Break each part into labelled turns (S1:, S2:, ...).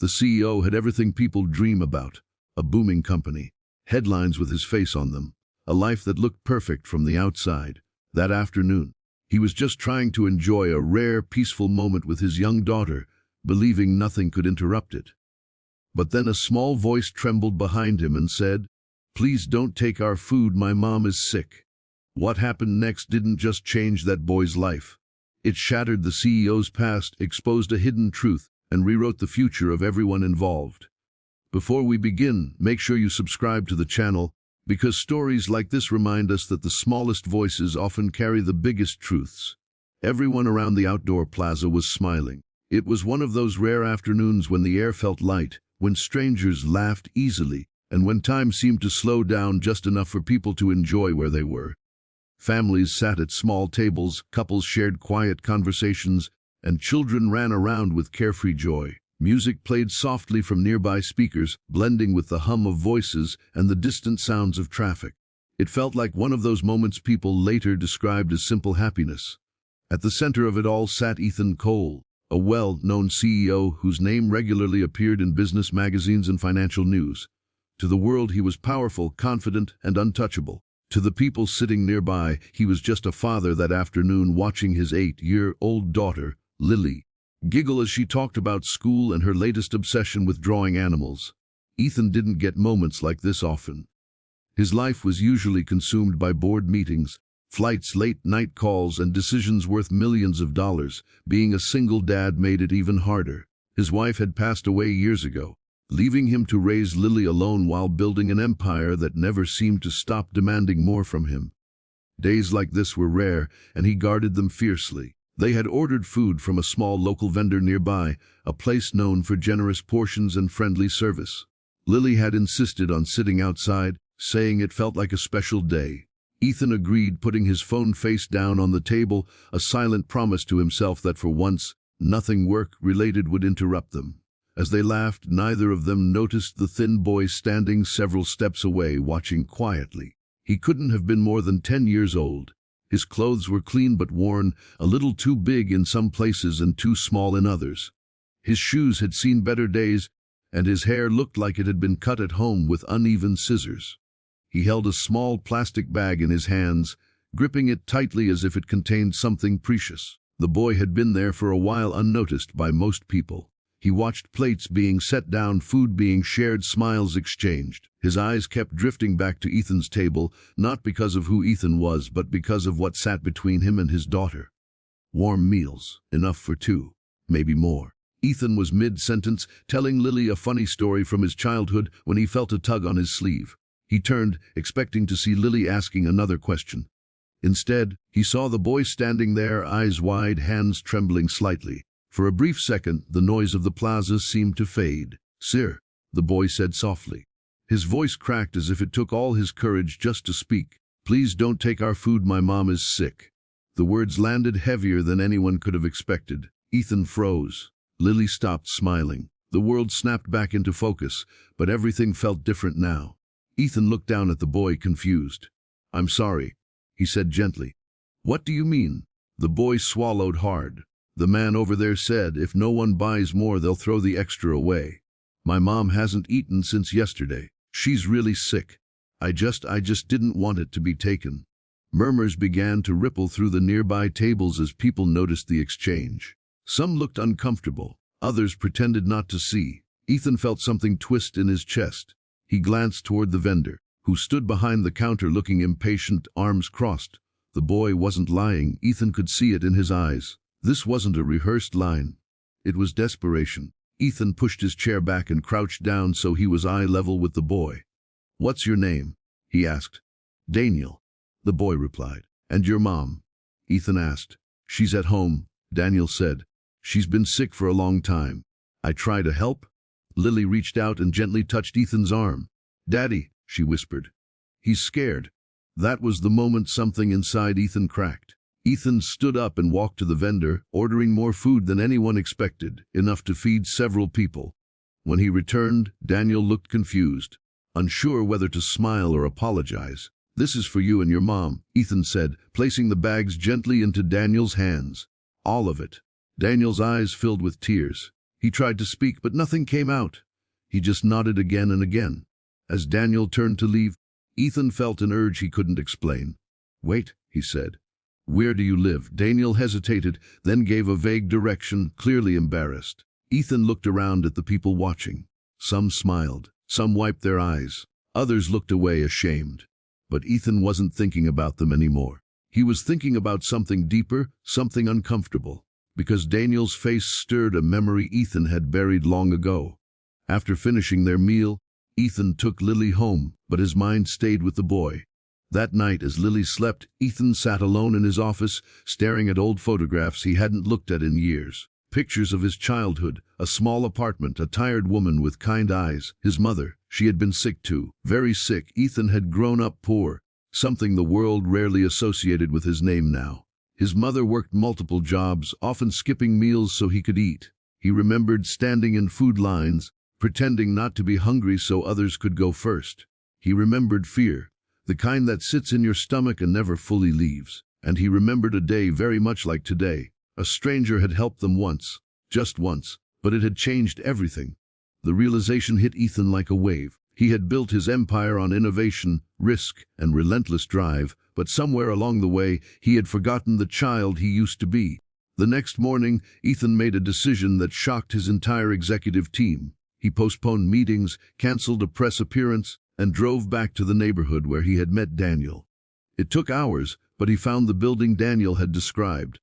S1: The CEO had everything people dream about: a booming company, headlines with his face on them, a life that looked perfect from the outside. That afternoon, he was just trying to enjoy a rare, peaceful moment with his young daughter, believing nothing could interrupt it. But then a small voice trembled behind him and said, "Please don't take our food, my mom is sick." What happened next didn't just change that boy's life. It shattered the CEO's past, exposed a hidden truth, and rewrote the future of everyone involved. Before we begin, make sure you subscribe to the channel, because stories like this remind us that the smallest voices often carry the biggest truths. Everyone around the outdoor plaza was smiling. It was one of those rare afternoons when the air felt light, when strangers laughed easily, and when time seemed to slow down just enough for people to enjoy where they were. Families sat at small tables, couples shared quiet conversations, and children ran around with carefree joy. Music played softly from nearby speakers, blending with the hum of voices and the distant sounds of traffic. It felt like one of those moments people later described as simple happiness. At the center of it all sat Ethan Cole, a well-known CEO whose name regularly appeared in business magazines and financial news. To the world, he was powerful, confident, and untouchable. To the people sitting nearby, he was just a father that afternoon watching his 8-year-old daughter, Lily, giggle as she talked about school and her latest obsession with drawing animals. Ethan didn't get moments like this often. His life was usually consumed by board meetings, flights, late-night calls, and decisions worth millions of dollars. Being a single dad made it even harder. His wife had passed away years ago, leaving him to raise Lily alone while building an empire that never seemed to stop demanding more from him. Days like this were rare, and he guarded them fiercely. They had ordered food from a small local vendor nearby, a place known for generous portions and friendly service. Lily had insisted on sitting outside, saying it felt like a special day. Ethan agreed, putting his phone face down on the table, a silent promise to himself that for once, nothing work-related would interrupt them. As they laughed, neither of them noticed the thin boy standing several steps away, watching quietly. He couldn't have been more than 10 years old. His clothes were clean but worn, a little too big in some places and too small in others. His shoes had seen better days, and his hair looked like it had been cut at home with uneven scissors. He held a small plastic bag in his hands, gripping it tightly as if it contained something precious. The boy had been there for a while, unnoticed by most people. He watched plates being set down, food being shared, smiles exchanged. His eyes kept drifting back to Ethan's table, not because of who Ethan was, but because of what sat between him and his daughter. Warm meals, enough for two, maybe more. Ethan was mid-sentence, telling Lily a funny story from his childhood when he felt a tug on his sleeve. He turned, expecting to see Lily asking another question. Instead, he saw the boy standing there, eyes wide, hands trembling slightly. For a brief second, the noise of the plaza seemed to fade. "Sir," the boy said softly. His voice cracked as if it took all his courage just to speak. "Please don't take our food, my mom is sick." The words landed heavier than anyone could have expected. Ethan froze. Lily stopped smiling. The world snapped back into focus, but everything felt different now. Ethan looked down at the boy, confused. "I'm sorry," he said gently. "What do you mean?" The boy swallowed hard. "The man over there said if no one buys more, they'll throw the extra away. My mom hasn't eaten since yesterday. She's really sick. I just didn't want it to be taken." Murmurs began to ripple through the nearby tables as people noticed the exchange. Some looked uncomfortable, others pretended not to see. Ethan felt something twist in his chest. He glanced toward the vendor, who stood behind the counter looking impatient, arms crossed. The boy wasn't lying. Ethan could see it in his eyes. This wasn't a rehearsed line. It was desperation. Ethan pushed his chair back and crouched down so he was eye level with the boy. "What's your name?" he asked. "Daniel," the boy replied. "And your mom?" Ethan asked. "She's at home," Daniel said. "She's been sick for a long time." "I try to help?" Lily reached out and gently touched Ethan's arm. "Daddy," she whispered. "He's scared." That was the moment something inside Ethan cracked. Ethan stood up and walked to the vendor, ordering more food than anyone expected, enough to feed several people. When he returned, Daniel looked confused, unsure whether to smile or apologize. "This is for you and your mom," Ethan said, placing the bags gently into Daniel's hands. "All of it." Daniel's eyes filled with tears. He tried to speak, but nothing came out. He just nodded again and again. As Daniel turned to leave, Ethan felt an urge he couldn't explain. "Wait," he said. "Where do you live?" Daniel hesitated, then gave a vague direction, clearly embarrassed. Ethan looked around at the people watching. Some smiled, some wiped their eyes, others looked away ashamed. But Ethan wasn't thinking about them anymore. He was thinking about something deeper, something uncomfortable, because Daniel's face stirred a memory Ethan had buried long ago. After finishing their meal, Ethan took Lily home, but his mind stayed with the boy. That night, as Lily slept, Ethan sat alone in his office, staring at old photographs he hadn't looked at in years. Pictures of his childhood, a small apartment, a tired woman with kind eyes, his mother. She had been sick too, very sick. Ethan had grown up poor, something the world rarely associated with his name now. His mother worked multiple jobs, often skipping meals so he could eat. He remembered standing in food lines, pretending not to be hungry so others could go first. He remembered fear, the kind that sits in your stomach and never fully leaves. And he remembered a day very much like today. A stranger had helped them once, just once, but it had changed everything. The realization hit Ethan like a wave. He had built his empire on innovation, risk, and relentless drive, but somewhere along the way, he had forgotten the child he used to be. The next morning, Ethan made a decision that shocked his entire executive team. He postponed meetings, canceled a press appearance, and drove back to the neighborhood where he had met Daniel. It took hours, but he found the building Daniel had described.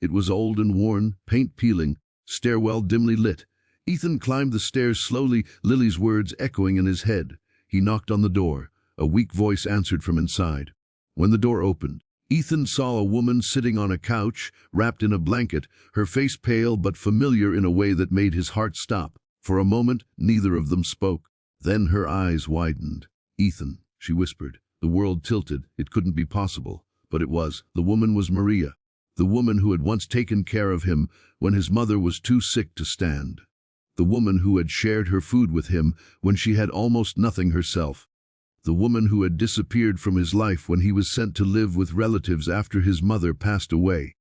S1: It was old and worn, paint peeling, stairwell dimly lit. Ethan climbed the stairs slowly, Lily's words echoing in his head. He knocked on the door. A weak voice answered from inside. When the door opened, Ethan saw a woman sitting on a couch, wrapped in a blanket, her face pale but familiar in a way that made his heart stop. For a moment, neither of them spoke. Then her eyes widened. "Ethan," she whispered. The world tilted. It couldn't be possible. But it was. The woman was Maria. The woman who had once taken care of him when his mother was too sick to stand. The woman who had shared her food with him when she had almost nothing herself. The woman who had disappeared from his life when he was sent to live with relatives after his mother passed away.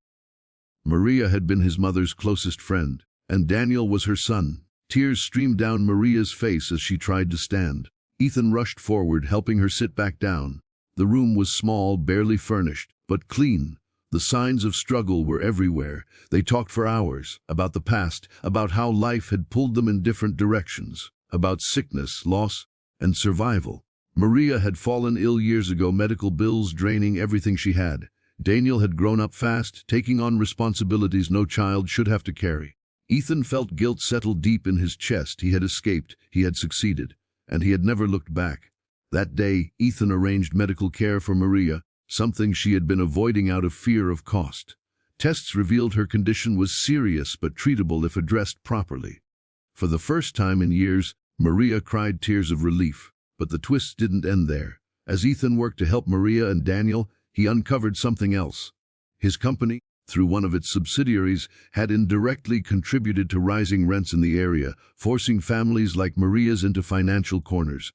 S1: Maria had been his mother's closest friend, and Daniel was her son. Tears streamed down Maria's face as she tried to stand. Ethan rushed forward, helping her sit back down. The room was small, barely furnished, but clean. The signs of struggle were everywhere. They talked for hours, about the past, about how life had pulled them in different directions, about sickness, loss, and survival. Maria had fallen ill years ago, medical bills draining everything she had. Daniel had grown up fast, taking on responsibilities no child should have to carry. Ethan felt guilt settle deep in his chest. He had escaped, he had succeeded, and he had never looked back. That day, Ethan arranged medical care for Maria, something she had been avoiding out of fear of cost. Tests revealed her condition was serious but treatable if addressed properly. For the first time in years, Maria cried tears of relief. But the twist didn't end there. As Ethan worked to help Maria and Daniel, he uncovered something else. His company, through one of its subsidiaries, had indirectly contributed to rising rents in the area, forcing families like Maria's into financial corners.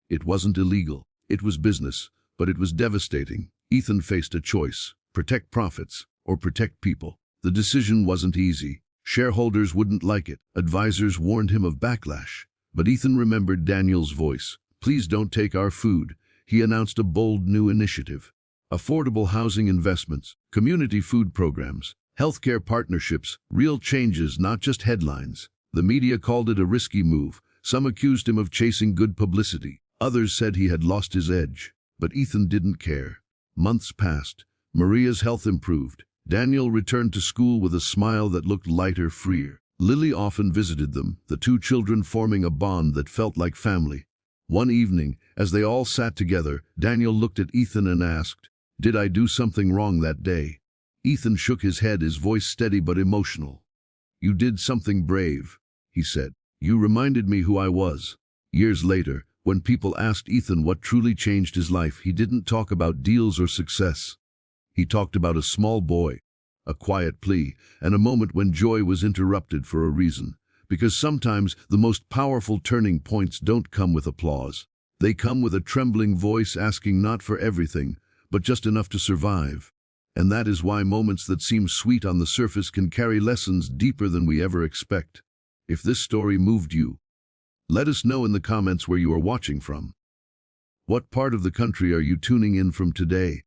S1: It wasn't illegal. It was business, but it was devastating. Ethan faced a choice: protect profits or protect people. The decision wasn't easy. Shareholders wouldn't like it. Advisors warned him of backlash. But Ethan remembered Daniel's voice. "Please don't take our food." He announced a bold new initiative. Affordable housing investments, community food programs, healthcare partnerships, real changes, not just headlines. The media called it a risky move. Some accused him of chasing good publicity. Others said he had lost his edge. But Ethan didn't care. Months passed. Maria's health improved. Daniel returned to school with a smile that looked lighter, freer. Lily often visited them, the two children forming a bond that felt like family. One evening, as they all sat together, Daniel looked at Ethan and asked, "Did I do something wrong that day?" Ethan shook his head, his voice steady but emotional. "You did something brave," he said. "You reminded me who I was." Years later, when people asked Ethan what truly changed his life, he didn't talk about deals or success. He talked about a small boy, a quiet plea, and a moment when joy was interrupted for a reason. Because sometimes the most powerful turning points don't come with applause. They come with a trembling voice asking not for everything, but just enough to survive. And that is why moments that seem sweet on the surface can carry lessons deeper than we ever expect. If this story moved you, let us know in the comments where you are watching from. What part of the country are you tuning in from today?